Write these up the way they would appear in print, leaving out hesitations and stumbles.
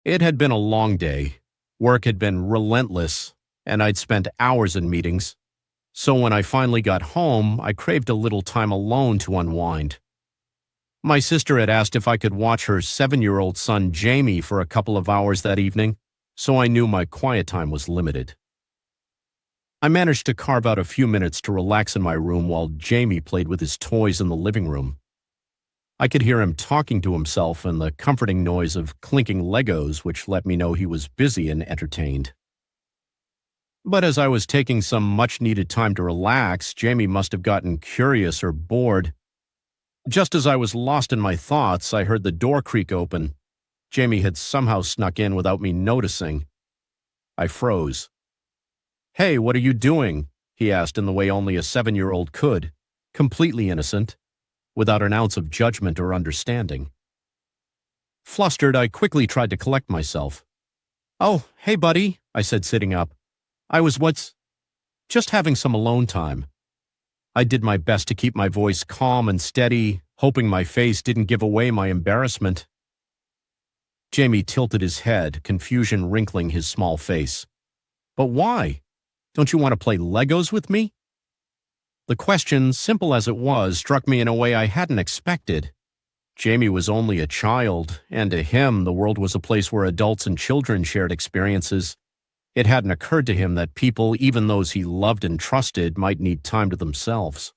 It had been a long day. Work had been relentless, and I'd spent hours in meetings. So when I finally got home, I craved a little time alone to unwind. My sister had asked if I could watch her 7-year-old son Jamie for a couple of hours that evening, so I knew my quiet time was limited. I managed to carve out a few minutes to relax in my room while Jamie played with his toys in the living room. I could hear him talking to himself and the comforting noise of clinking Legos, which let me know he was busy and entertained. But as I was taking some much-needed time to relax, Jamie must have gotten curious or bored. Just as I was lost in my thoughts, I heard the door creak open. Jamie had somehow snuck in without me noticing. I froze. "Hey, what are you doing?" he asked in the way only a 7-year-old could, completely innocent, without an ounce of judgment or understanding. Flustered, I quickly tried to collect myself. "Oh, hey, buddy," I said, sitting up. Just having some alone time." I did my best to keep my voice calm and steady, hoping my face didn't give away my embarrassment. Jamie tilted his head, confusion wrinkling his small face. "But why? Don't you want to play Legos with me?" The question, simple as it was, struck me in a way I hadn't expected. Jamie was only a child, and to him, the world was a place where adults and children shared experiences. It hadn't occurred to him that people, even those he loved and trusted, might need time to themselves.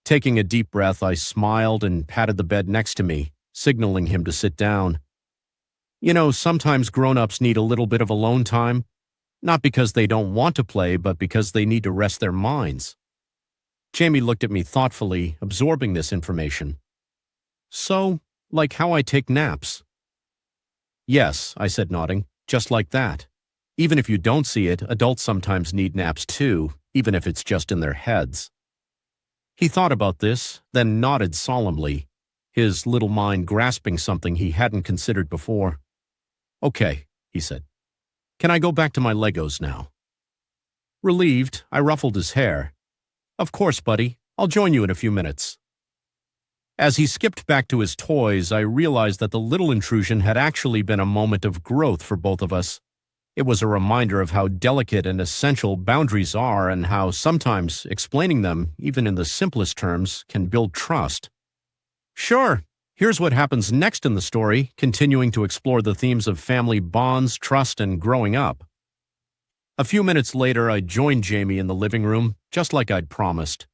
Taking a deep breath, I smiled and patted the bed next to me, signaling him to sit down. You know, sometimes grown-ups need a little bit of alone time, not because they don't want to play, but because they need to rest their minds. Jamie looked at me thoughtfully, absorbing this information. "So, like how I take naps?" "Yes," I said, nodding, "just like that. Even if you don't see it, adults sometimes need naps too, even if it's just in their heads." He thought about this, then nodded solemnly, his little mind grasping something he hadn't considered before. "Okay," he said. "Can I go back to my Legos now?" Relieved, I ruffled his hair. "Of course, buddy. I'll join you in a few minutes." As he skipped back to his toys, I realized that the little intrusion had actually been a moment of growth for both of us. It was a reminder of how delicate and essential boundaries are and how sometimes explaining them, even in the simplest terms, can build trust. Sure, here's what happens next in the story, continuing to explore the themes of family bonds, trust, and growing up. A few minutes later, I joined Jamie in the living room, just like I'd promised.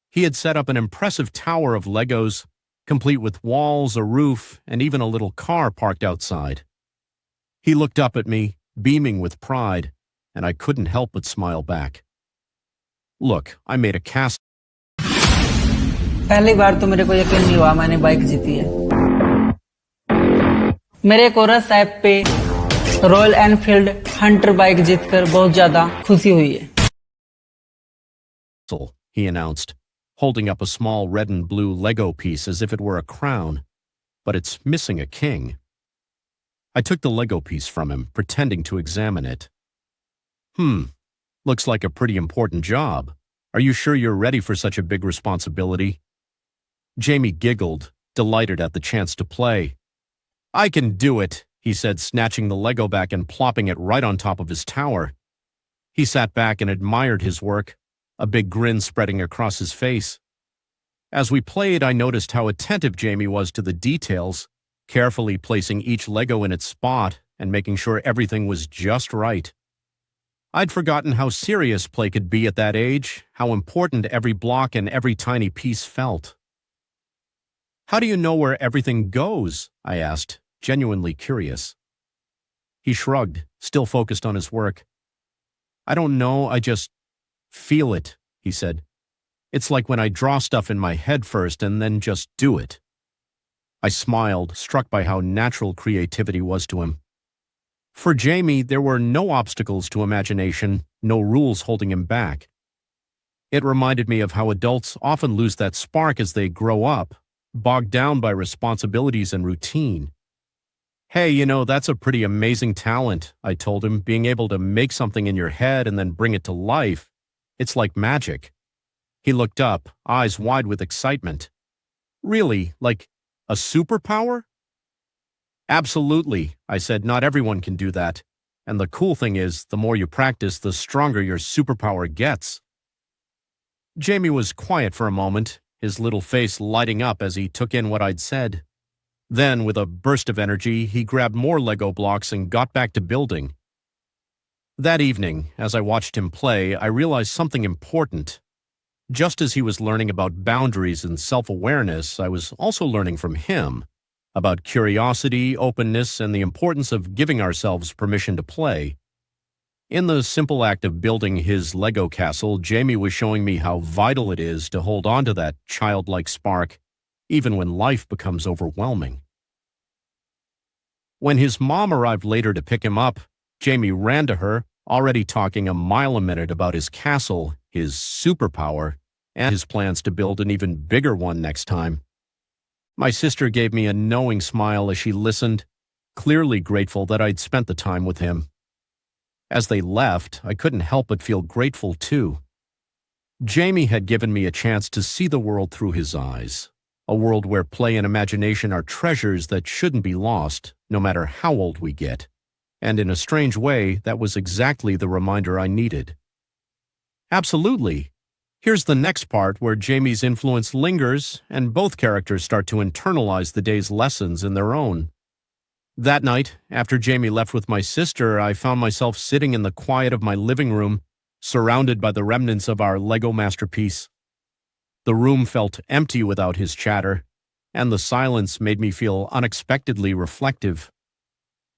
He had set up an impressive tower of Legos, complete with walls, a roof, and even a little car parked outside. He looked up at me, beaming with pride, and I couldn't help but smile back. "Look, I made a cast." पहली बार तो मेरे को यकीन नहीं हुआ मैंने bike जीती है। मेरे कोरस ऐप पे रॉयल एनफील्ड हंटर बाइक जीतकर बहुत ज्यादा खुशी हुई है। He announced, holding up a small red and blue Lego piece as if it were a crown, but it's missing a king. I took the Lego piece from him, pretending to examine it. Looks like a pretty important job. Are you sure you're ready for such a big responsibility? Jamie giggled, delighted at the chance to play. "I can do it," he said, snatching the Lego back and plopping it right on top of his tower. He sat back and admired his work, a big grin spreading across his face. As we played, I noticed how attentive Jamie was to the details, carefully placing each Lego in its spot and making sure everything was just right. I'd forgotten how serious play could be at that age, how important every block and every tiny piece felt. "How do you know where everything goes?" I asked, genuinely curious. He shrugged, still focused on his work. "I don't know, I just feel it," he said. "It's like when I draw stuff in my head first and then just do it." I smiled, struck by how natural creativity was to him. For Jamie, there were no obstacles to imagination, no rules holding him back. It reminded me of how adults often lose that spark as they grow up, bogged down by responsibilities and routine. "Hey, you know, that's a pretty amazing talent," I told him, "being able to make something in your head and then bring it to life. It's like magic." He looked up, eyes wide with excitement. "Really? Like a superpower?" Absolutely, I said, not everyone can do that. And the cool thing is, the more you practice, the stronger your superpower gets. Jamie was quiet for a moment, his little face lighting up as he took in what I'd said. Then, with a burst of energy, he grabbed more Lego blocks and got back to building. That evening, as I watched him play, I realized something important. Just as he was learning about boundaries and self-awareness, I was also learning from him about curiosity, openness, and the importance of giving ourselves permission to play. In the simple act of building his Lego castle, Jamie was showing me how vital it is to hold on to that childlike spark, even when life becomes overwhelming. When his mom arrived later to pick him up, Jamie ran to her, already talking a mile a minute about his castle, his superpower, and his plans to build an even bigger one next time. My sister gave me a knowing smile as she listened, clearly grateful that I'd spent the time with him. As they left, I couldn't help but feel grateful too. Jamie had given me a chance to see the world through his eyes, a world where play and imagination are treasures that shouldn't be lost, no matter how old we get. And in a strange way, that was exactly the reminder I needed. Absolutely. Here's the next part where Jamie's influence lingers and both characters start to internalize the day's lessons in their own. That night, after Jamie left with my sister, I found myself sitting in the quiet of my living room, surrounded by the remnants of our Lego masterpiece. The room felt empty without his chatter, and the silence made me feel unexpectedly reflective.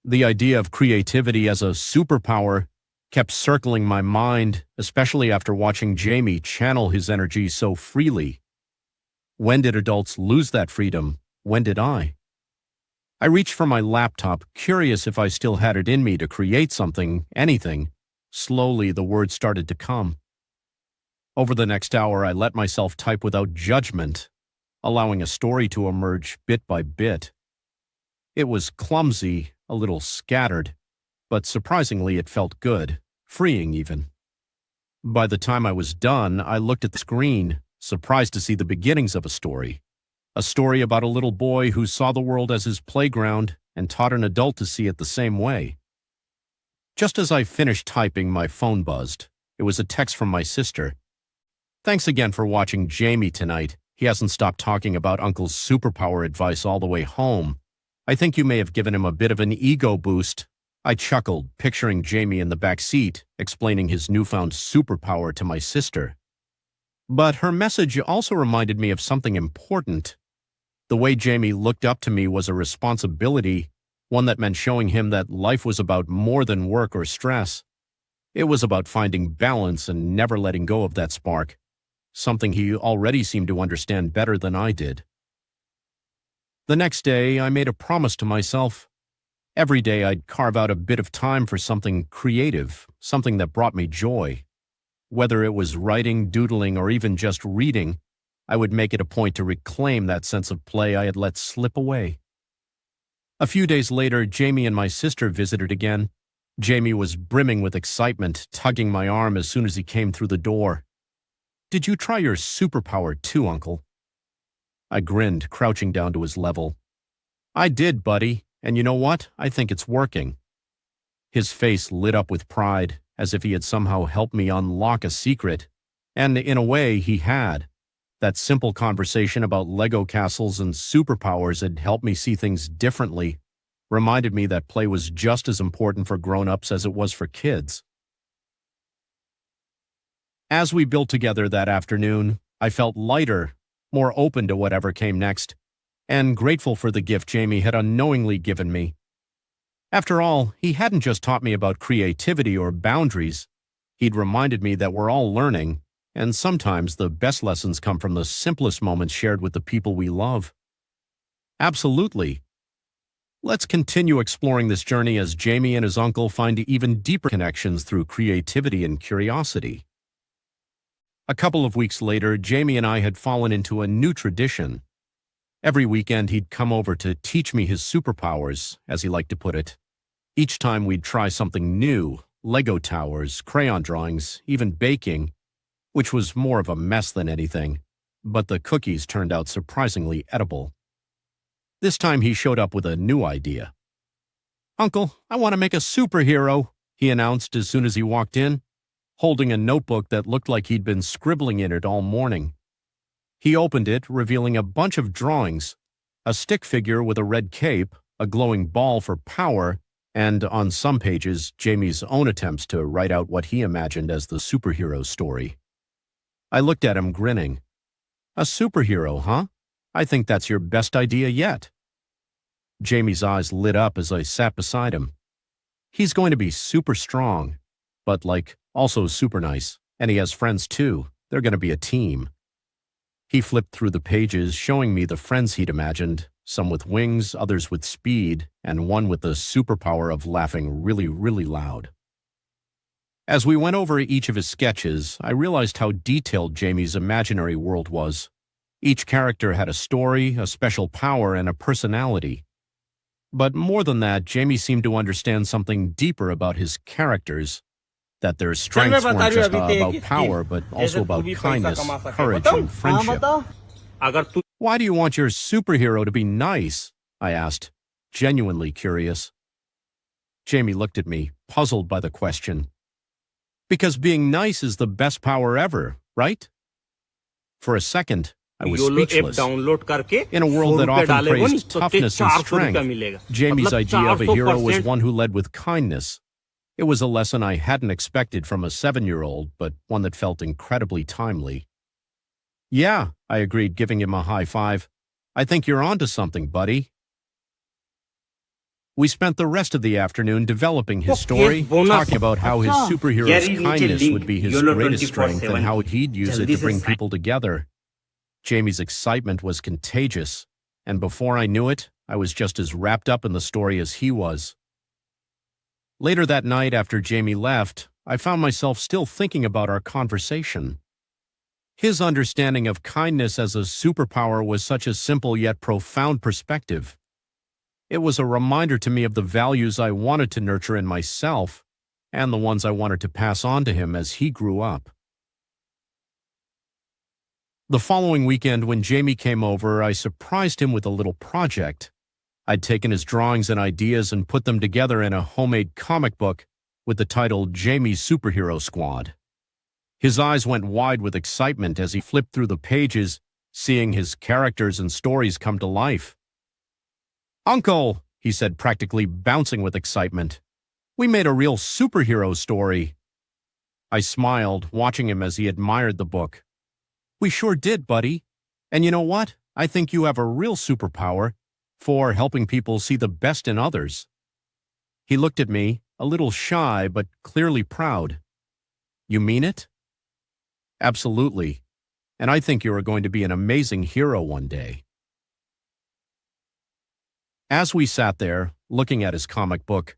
The idea of creativity as a superpower kept circling my mind, especially after watching Jamie channel his energy so freely. When did adults lose that freedom? When did I? I reached for my laptop, curious if I still had it in me to create something, anything. Slowly, the words started to come. Over the next hour, I let myself type without judgment, allowing a story to emerge bit by bit. It was clumsy, a little scattered, but surprisingly it felt good, freeing even. By the time I was done, I looked at the screen, surprised to see the beginnings of a story about a little boy who saw the world as his playground and taught an adult to see it the same way. Just as I finished typing, my phone buzzed. It was a text from my sister. "Thanks again for watching Jamie tonight. He hasn't stopped talking about Uncle's superpower advice all the way home. I think you may have given him a bit of an ego boost." I chuckled, picturing Jamie in the back seat, explaining his newfound superpower to my sister. But her message also reminded me of something important. The way Jamie looked up to me was a responsibility, one that meant showing him that life was about more than work or stress. It was about finding balance and never letting go of that spark, something he already seemed to understand better than I did. The next day, I made a promise to myself. Every day I'd carve out a bit of time for something creative, something that brought me joy. Whether it was writing, doodling, or even just reading, I would make it a point to reclaim that sense of play I had let slip away. A few days later, Jamie and my sister visited again. Jamie was brimming with excitement, tugging my arm as soon as he came through the door. "Did you try your superpower too, Uncle?" I grinned, crouching down to his level. "I did, buddy. And you know what? I think it's working." His face lit up with pride, as if he had somehow helped me unlock a secret. And in a way, he had. That simple conversation about Lego castles and superpowers had helped me see things differently, reminded me that play was just as important for grown-ups as it was for kids. As we built together that afternoon, I felt lighter, more open to whatever came next, and grateful for the gift Jamie had unknowingly given me. After all, he hadn't just taught me about creativity or boundaries. He'd reminded me that we're all learning, and sometimes the best lessons come from the simplest moments shared with the people we love. Absolutely. Let's continue exploring this journey as Jamie and his uncle find even deeper connections through creativity and curiosity. A couple of weeks later, Jamie and I had fallen into a new tradition. Every weekend, he'd come over to teach me his superpowers, as he liked to put it. Each time we'd try something new, Lego towers, crayon drawings, even baking, which was more of a mess than anything, but the cookies turned out surprisingly edible. This time he showed up with a new idea, Uncle, I want to make a superhero, he announced as soon as he walked in, holding a notebook that looked like he'd been scribbling in it all morning. He opened it, revealing a bunch of drawings, a stick figure with a red cape, a glowing ball for power, and, on some pages, Jamie's own attempts to write out what he imagined as the superhero story. I looked at him, grinning. A superhero, huh? I think that's your best idea yet. Jamie's eyes lit up as I sat beside him. He's going to be super strong, but, also super nice, and he has friends too. They're going to be a team. He flipped through the pages, showing me the friends he'd imagined, some with wings, others with speed, and one with the superpower of laughing really, really loud. As we went over each of his sketches, I realized how detailed Jamie's imaginary world was. Each character had a story, a special power, and a personality. But more than that, Jamie seemed to understand something deeper about his characters, that their strengths weren't just about power, but also about kindness, courage, and friendship. Why do you want your superhero to be nice? I asked, genuinely curious. Jamie looked at me, puzzled by the question. Because being nice is the best power ever, right? For a second, I was speechless. In a world that often praised toughness and strength, Jamie's idea of a hero was one who led with kindness. It was a lesson I hadn't expected from a 7-year-old, but one that felt incredibly timely. Yeah, I agreed, giving him a high five. I think you're onto something, buddy. We spent the rest of the afternoon developing his story, talking about how his superhero's kindness would be his greatest strength and how he'd use it to bring people together. Jamie's excitement was contagious, and before I knew it, I was just as wrapped up in the story as he was. Later that night, after Jamie left, I found myself still thinking about our conversation. His understanding of kindness as a superpower was such a simple yet profound perspective. It was a reminder to me of the values I wanted to nurture in myself and the ones I wanted to pass on to him as he grew up. The following weekend, when Jamie came over, I surprised him with a little project. I'd taken his drawings and ideas and put them together in a homemade comic book with the title Jamie's Superhero Squad. His eyes went wide with excitement as he flipped through the pages, seeing his characters and stories come to life. Uncle, he said, practically bouncing with excitement, we made a real superhero story. I smiled, watching him as he admired the book. We sure did, buddy. And you know what? I think you have a real superpower for helping people see the best in others. He looked at me, a little shy but clearly proud. You mean it? Absolutely. And I think you are going to be an amazing hero one day. As we sat there, looking at his comic book,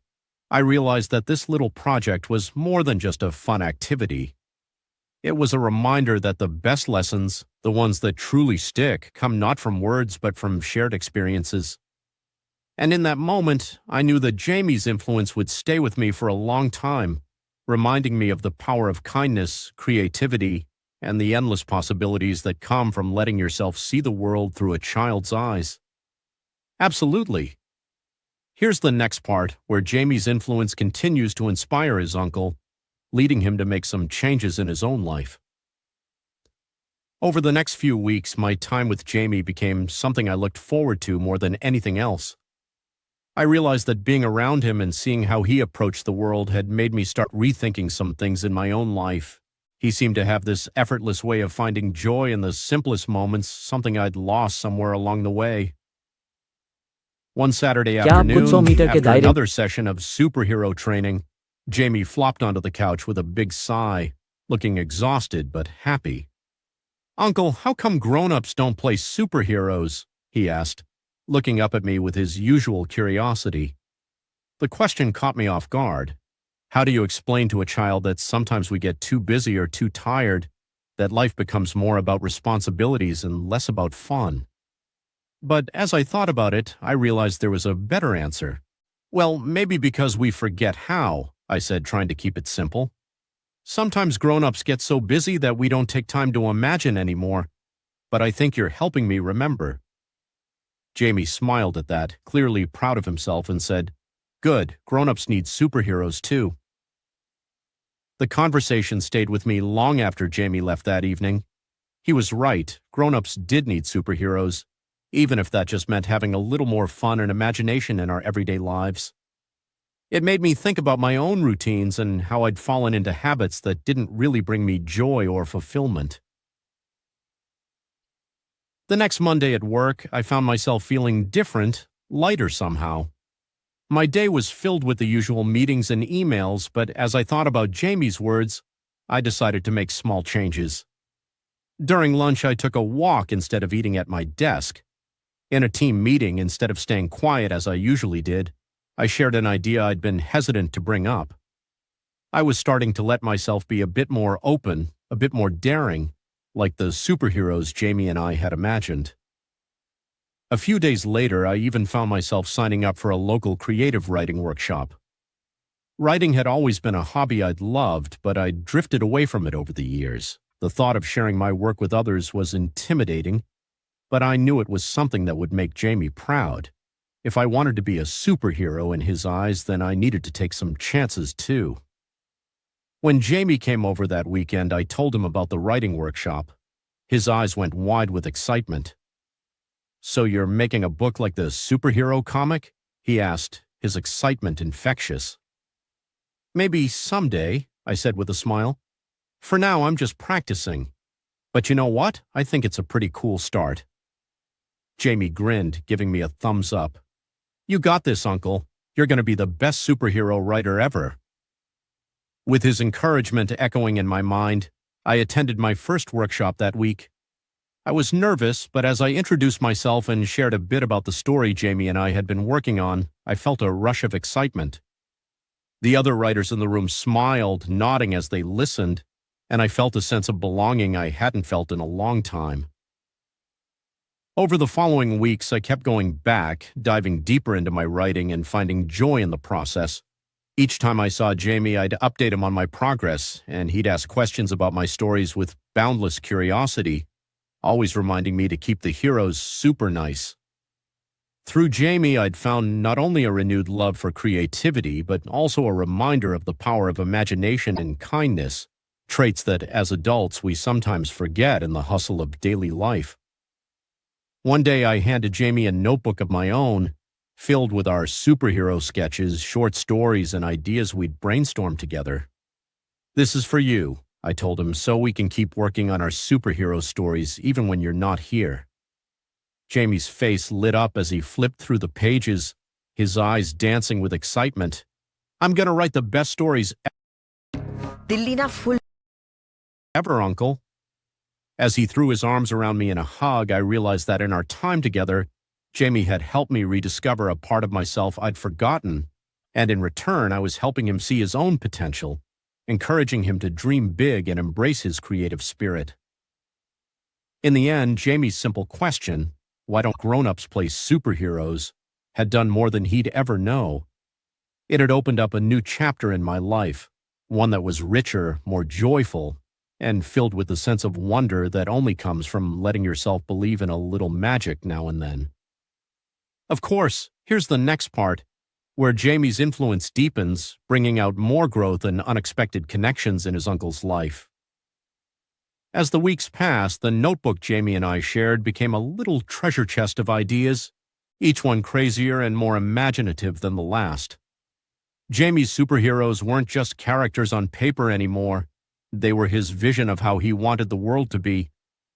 I realized that this little project was more than just a fun activity. It was a reminder that the best lessons, the ones that truly stick, come not from words but from shared experiences. And in that moment, I knew that Jamie's influence would stay with me for a long time, reminding me of the power of kindness, creativity, and the endless possibilities that come from letting yourself see the world through a child's eyes. Absolutely. Here's the next part, where Jamie's influence continues to inspire his uncle, leading him to make some changes in his own life. Over the next few weeks, my time with Jamie became something I looked forward to more than anything else. I realized that being around him and seeing how he approached the world had made me start rethinking some things in my own life. He seemed to have this effortless way of finding joy in the simplest moments, something I'd lost somewhere along the way. One Saturday afternoon, after another session of superhero training, Jamie flopped onto the couch with a big sigh, looking exhausted but happy. Uncle, how come grown-ups don't play superheroes? He asked, looking up at me with his usual curiosity. The question caught me off guard. How do you explain to a child that sometimes we get too busy or too tired, that life becomes more about responsibilities and less about fun? But as I thought about it, I realized there was a better answer. Well, maybe because we forget how, I said, trying to keep it simple. Sometimes grown-ups get so busy that we don't take time to imagine anymore, but I think you're helping me remember. Jamie smiled at that, clearly proud of himself, and said, Good, grown-ups need superheroes too. The conversation stayed with me long after Jamie left that evening. He was right, grown-ups did need superheroes, even if that just meant having a little more fun and imagination in our everyday lives. It made me think about my own routines and how I'd fallen into habits that didn't really bring me joy or fulfillment. The next Monday at work, I found myself feeling different, lighter somehow. My day was filled with the usual meetings and emails, but as I thought about Jamie's words, I decided to make small changes. During lunch, I took a walk instead of eating at my desk. In a team meeting, instead of staying quiet as I usually did, I shared an idea I'd been hesitant to bring up. I was starting to let myself be a bit more open, a bit more daring, like the superheroes Jamie and I had imagined. A few days later, I even found myself signing up for a local creative writing workshop. Writing had always been a hobby I'd loved, but I'd drifted away from it over the years. The thought of sharing my work with others was intimidating, but I knew it was something that would make Jamie proud. If I wanted to be a superhero in his eyes, then I needed to take some chances too. When Jamie came over that weekend, I told him about the writing workshop. His eyes went wide with excitement. "So you're making a book like the superhero comic?" he asked, his excitement infectious. "Maybe someday," I said with a smile. "For now, I'm just practicing. But you know what? I think it's a pretty cool start." Jamie grinned, giving me a thumbs up. "You got this, Uncle. You're going to be the best superhero writer ever." With his encouragement echoing in my mind, I attended my first workshop that week. I was nervous, but as I introduced myself and shared a bit about the story Jamie and I had been working on, I felt a rush of excitement. The other writers in the room smiled, nodding as they listened, and I felt a sense of belonging I hadn't felt in a long time. Over the following weeks, I kept going back, diving deeper into my writing and finding joy in the process. Each time I saw Jamie, I'd update him on my progress, and he'd ask questions about my stories with boundless curiosity, always reminding me to keep the heroes super nice. Through Jamie, I'd found not only a renewed love for creativity, but also a reminder of the power of imagination and kindness, traits that, as adults, we sometimes forget in the hustle of daily life. One day, I handed Jamie a notebook of my own, filled with our superhero sketches, short stories, and ideas we'd brainstormed together. "This is for you," I told him, "so we can keep working on our superhero stories even when you're not here." Jamie's face lit up as he flipped through the pages, his eyes dancing with excitement. "I'm going to write the best stories ever, Uncle." As he threw his arms around me in a hug, I realized that in our time together, Jamie had helped me rediscover a part of myself I'd forgotten, and in return, I was helping him see his own potential, encouraging him to dream big and embrace his creative spirit. In the end, Jamie's simple question, "Why don't grown-ups play superheroes?" had done more than he'd ever know. It had opened up a new chapter in my life, one that was richer, more joyful, and filled with the sense of wonder that only comes from letting yourself believe in a little magic now and then. Of course, here's the next part, where Jamie's influence deepens, bringing out more growth and unexpected connections in his uncle's life. As the weeks passed, the notebook Jamie and I shared became a little treasure chest of ideas, each one crazier and more imaginative than the last. Jamie's superheroes weren't just characters on paper anymore. They were his vision of how he wanted the world to be,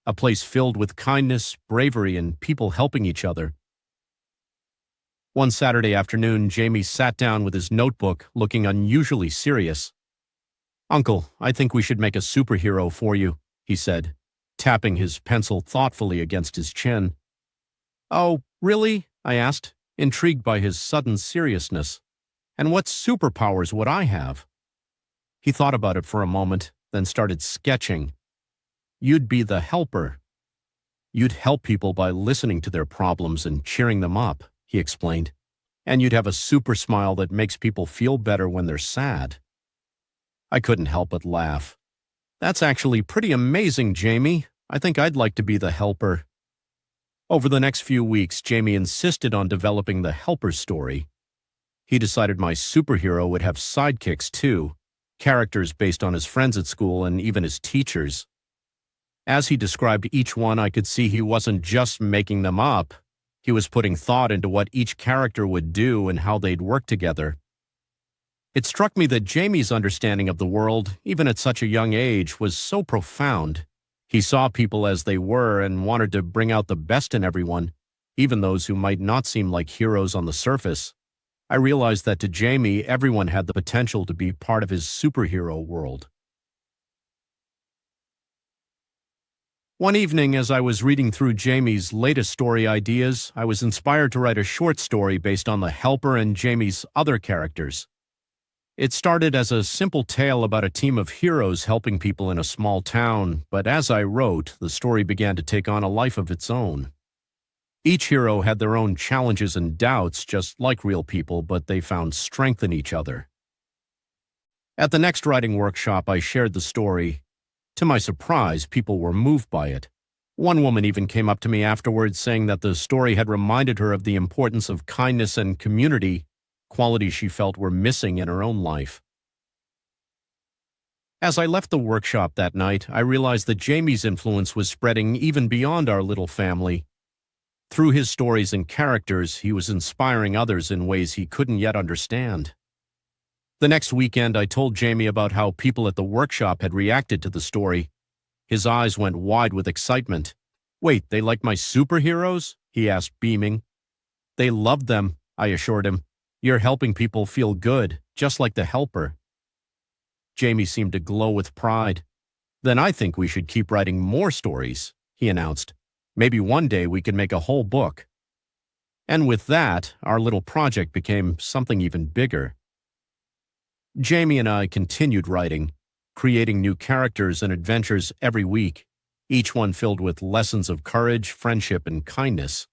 a place filled with kindness, bravery, and people helping each other. One Saturday afternoon, Jamie sat down with his notebook, looking unusually serious. "Uncle, I think we should make a superhero for you," he said, tapping his pencil thoughtfully against his chin. "Oh, really?" I asked, intrigued by his sudden seriousness. "And what superpowers would I have?" He thought about it for a moment, then started sketching. "You'd be the helper. You'd help people by listening to their problems and cheering them up," he explained. "And you'd have a super smile that makes people feel better when they're sad." I couldn't help but laugh. "That's actually pretty amazing, Jamie. I think I'd like to be the helper." Over the next few weeks, Jamie insisted on developing the helper story. He decided my superhero would have sidekicks too, characters based on his friends at school and even his teachers. As he described each one, I could see he wasn't just making them up. He was putting thought into what each character would do and how they'd work together. It struck me that Jamie's understanding of the world, even at such a young age, was so profound. He saw people as they were and wanted to bring out the best in everyone, even those who might not seem like heroes on the surface. I realized that to Jamie, everyone had the potential to be part of his superhero world. One evening, as I was reading through Jamie's latest story ideas, I was inspired to write a short story based on the Helper and Jamie's other characters. It started as a simple tale about a team of heroes helping people in a small town, but as I wrote, the story began to take on a life of its own. Each hero had their own challenges and doubts, just like real people, but they found strength in each other. At the next writing workshop, I shared the story. To my surprise, people were moved by it. One woman even came up to me afterwards saying that the story had reminded her of the importance of kindness and community, qualities she felt were missing in her own life. As I left the workshop that night, I realized that Jamie's influence was spreading even beyond our little family. Through his stories and characters, he was inspiring others in ways he couldn't yet understand. The next weekend, I told Jamie about how people at the workshop had reacted to the story. His eyes went wide with excitement. "Wait, they like my superheroes?" he asked, beaming. "They loved them," I assured him. "You're helping people feel good, just like the Helper." Jamie seemed to glow with pride. "Then I think we should keep writing more stories," he announced. "Maybe one day we could make a whole book." And with that, our little project became something even bigger. Jamie and I continued writing, creating new characters and adventures every week, each one filled with lessons of courage, friendship, and kindness.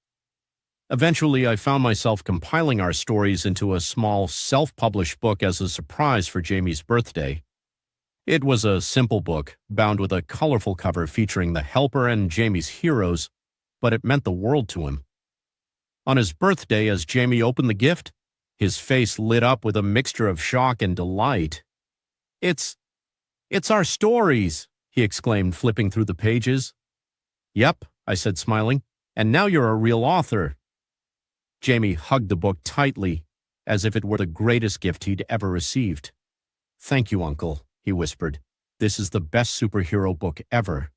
Eventually, I found myself compiling our stories into a small, self-published book as a surprise for Jamie's birthday. It was a simple book, bound with a colorful cover featuring the Helper and Jamie's heroes, but it meant the world to him. On his birthday, as Jamie opened the gift, his face lit up with a mixture of shock and delight. It's our stories," he exclaimed, flipping through the pages. "Yep," I said, smiling, "and now you're a real author." Jamie hugged the book tightly, as if it were the greatest gift he'd ever received. "Thank you, Uncle," he whispered. "This is the best superhero book ever."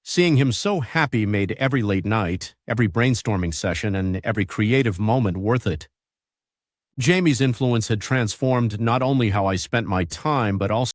Seeing him so happy made every late night, every brainstorming session, and every creative moment worth it. Jamie's influence had transformed not only how I spent my time, but also